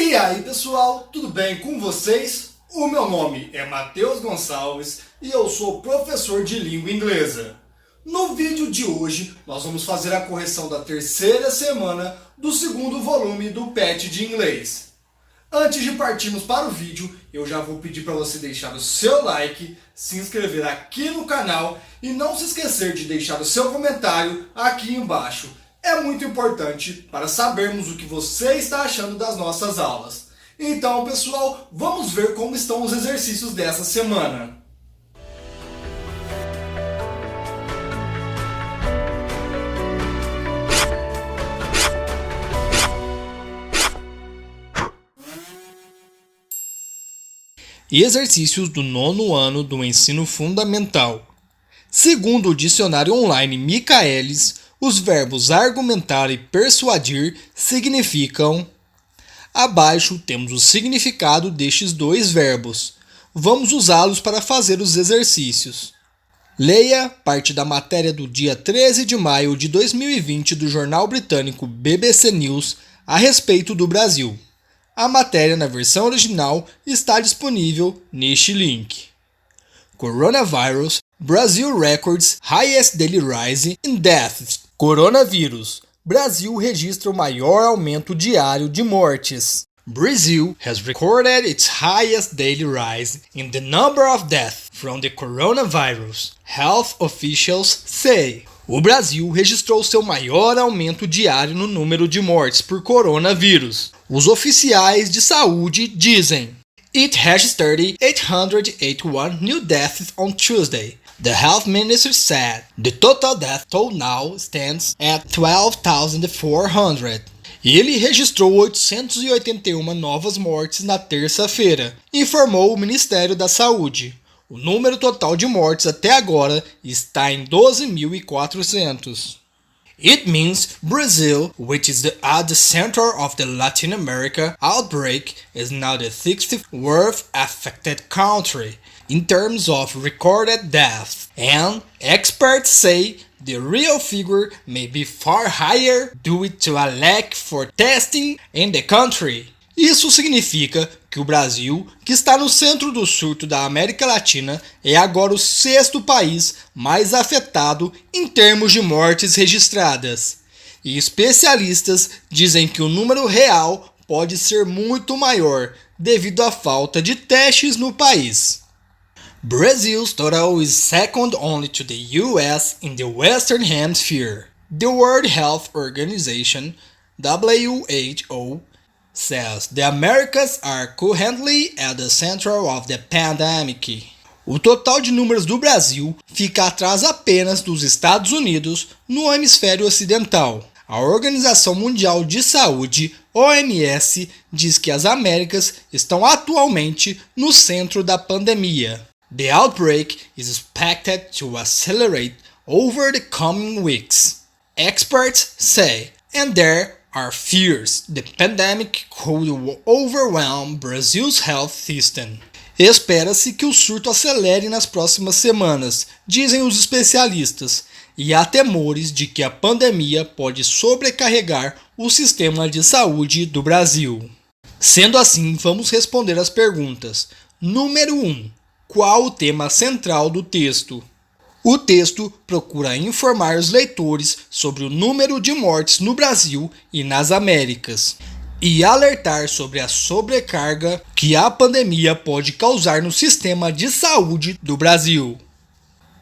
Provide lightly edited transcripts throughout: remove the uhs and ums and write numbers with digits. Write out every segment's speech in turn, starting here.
E aí pessoal, tudo bem com vocês? O meu nome é Matheus Gonçalves e eu sou professor de língua inglesa. No vídeo de hoje nós vamos fazer a correção da terceira semana do segundo volume do PET de inglês. Antes de partirmos para o vídeo, eu já vou pedir para você deixar o seu like, se inscrever aqui no canal e não se esquecer de deixar o seu comentário aqui embaixo. É muito importante para sabermos o que você está achando das nossas aulas. Então, pessoal, vamos ver como estão os exercícios dessa semana. Exercícios do 9º ano do ensino fundamental. Segundo o dicionário online Michaelis, os verbos argumentar e persuadir significam... Abaixo temos o significado destes dois verbos. Vamos usá-los para fazer os exercícios. Leia parte da matéria do dia 13 de maio de 2020 do jornal britânico BBC News a respeito do Brasil. A matéria na versão original está disponível neste link. Coronavirus, Brazil records highest daily rise in deaths. Coronavírus, Brasil registra o maior aumento diário de mortes. Brazil has recorded its highest daily rise in the number of deaths from the coronavirus, health officials say. O Brasil registrou seu maior aumento diário no número de mortes por coronavírus. Os oficiais de saúde dizem: It registered 881 new deaths on Tuesday. The health minister said the total death toll now stands at 12,400. Ele registrou 881 novas mortes na terça-feira, informou o Ministério da Saúde. O número total de mortes até agora está em 12.400. It means Brazil, which is at the center of the Latin America outbreak, is now the 60th worst affected country in terms of recorded deaths, and experts say the real figure may be far higher due to a lack for testing in the country. Isso significa que o Brasil, que está no centro do surto da América Latina, é agora o 6º país mais afetado em termos de mortes registradas. E especialistas dizem que o número real pode ser muito maior devido à falta de testes no país. Brazil's total is second only to the US in the Western Hemisphere. The World Health Organization, WHO, says the Americas are currently at the center of the pandemic. O total de números do Brasil fica atrás apenas dos Estados Unidos no hemisfério ocidental. A Organização Mundial de Saúde, OMS, diz que as Américas estão atualmente no centro da pandemia. The outbreak is expected to accelerate over the coming weeks, experts say, and there are fears the pandemic could overwhelm Brazil's health system. Espera-se que o surto acelere nas próximas semanas, dizem os especialistas, e há temores de que a pandemia pode sobrecarregar o sistema de saúde do Brasil. Sendo assim, vamos responder as perguntas. Número 1. Qual o tema central do texto? O texto procura informar os leitores sobre o número de mortes no Brasil e nas Américas e alertar sobre a sobrecarga que a pandemia pode causar no sistema de saúde do Brasil.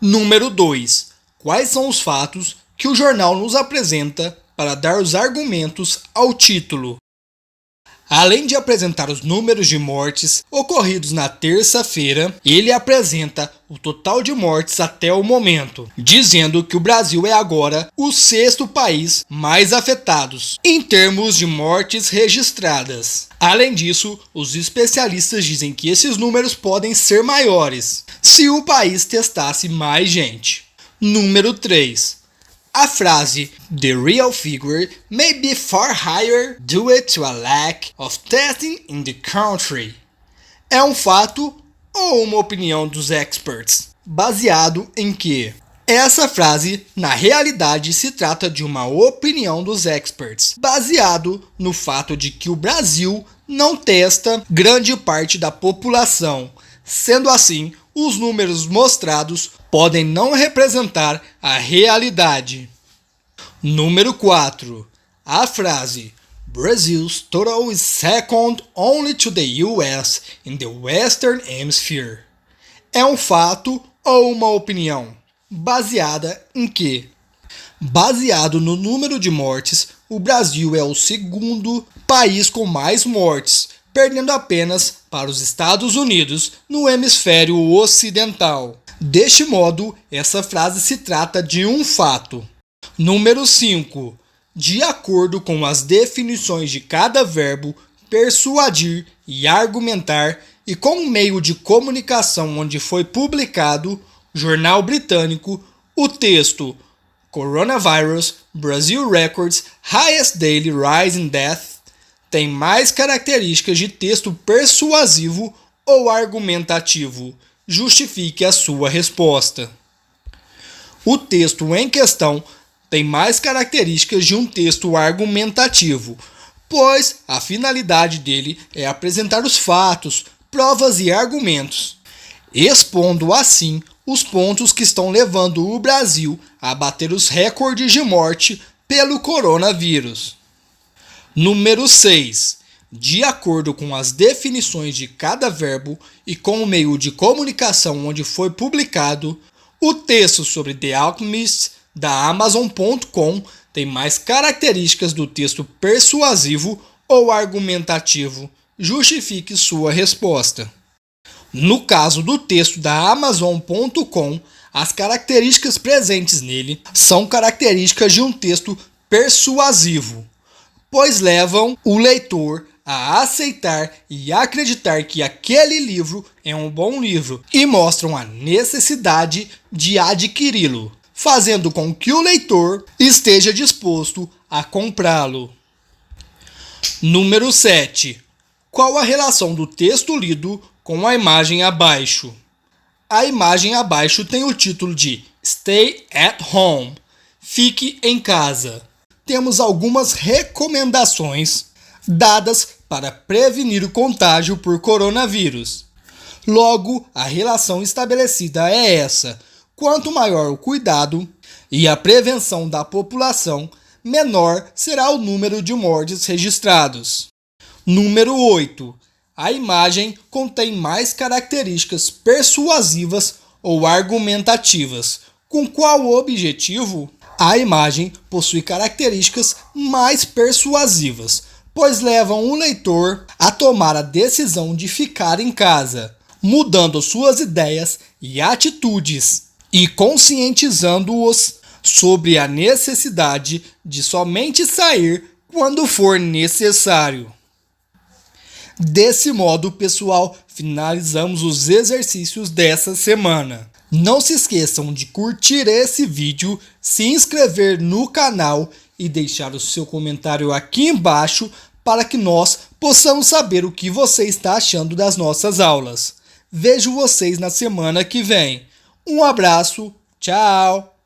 Número 2. Quais são os fatos que o jornal nos apresenta para dar os argumentos ao título? Além de apresentar os números de mortes ocorridos na terça-feira, ele apresenta o total de mortes até o momento, dizendo que o Brasil é agora o 6º país mais afetado em termos de mortes registradas. Além disso, os especialistas dizem que esses números podem ser maiores se o país testasse mais gente. Número 3. A frase "The real figure may be far higher due to a lack of testing in the country" é um fato ou uma opinião dos experts, baseado em que Essa frase, na realidade, se trata de uma opinião dos experts, baseado no fato de que o Brasil não testa grande parte da população. Sendo assim, os números mostrados podem não representar a realidade. Número 4. A frase Brazil's total is second only to the US in the Western Hemisphere é um fato ou uma opinião? Baseada em quê? Baseado no número de mortes, o Brasil é o segundo país com mais mortes, perdendo apenas para os Estados Unidos no hemisfério ocidental. Deste modo, essa frase se trata de um fato. Número 5. De acordo com as definições de cada verbo, persuadir e argumentar, e com o meio de comunicação onde foi publicado, jornal britânico, o texto Coronavirus, Brazil Records Highest Daily Rise in Death tem mais características de texto persuasivo ou argumentativo. Justifique a sua resposta. O texto em questão tem mais características de um texto argumentativo, pois a finalidade dele é apresentar os fatos, provas e argumentos, expondo assim os pontos que estão levando o Brasil a bater os recordes de morte pelo coronavírus. Número 6. De acordo com as definições de cada verbo e com o meio de comunicação onde foi publicado, o texto sobre The Alchemist da Amazon.com tem mais características do texto persuasivo ou argumentativo. Justifique sua resposta. No caso do texto da Amazon.com, as características presentes nele são características de um texto persuasivo, pois levam o leitor a aceitar e acreditar que aquele livro é um bom livro e mostram a necessidade de adquiri-lo, fazendo com que o leitor esteja disposto a comprá-lo. Número 7. Qual a relação do texto lido com a imagem abaixo? A imagem abaixo tem o título de Stay at Home, fique em casa. Temos algumas recomendações dadas para prevenir o contágio por coronavírus. Logo, a relação estabelecida é essa: quanto maior o cuidado e a prevenção da população, menor será o número de mortes registrados. Número 8. A imagem contém mais características persuasivas ou argumentativas. Com qual objetivo? A imagem possui características mais persuasivas, pois levam o leitor a tomar a decisão de ficar em casa, mudando suas ideias e atitudes e conscientizando-os sobre a necessidade de somente sair quando for necessário. Desse modo, pessoal, finalizamos os exercícios dessa semana. Não se esqueçam de curtir esse vídeo, se inscrever no canal e deixar o seu comentário aqui embaixo para que nós possamos saber o que você está achando das nossas aulas. Vejo vocês na semana que vem. Um abraço, tchau!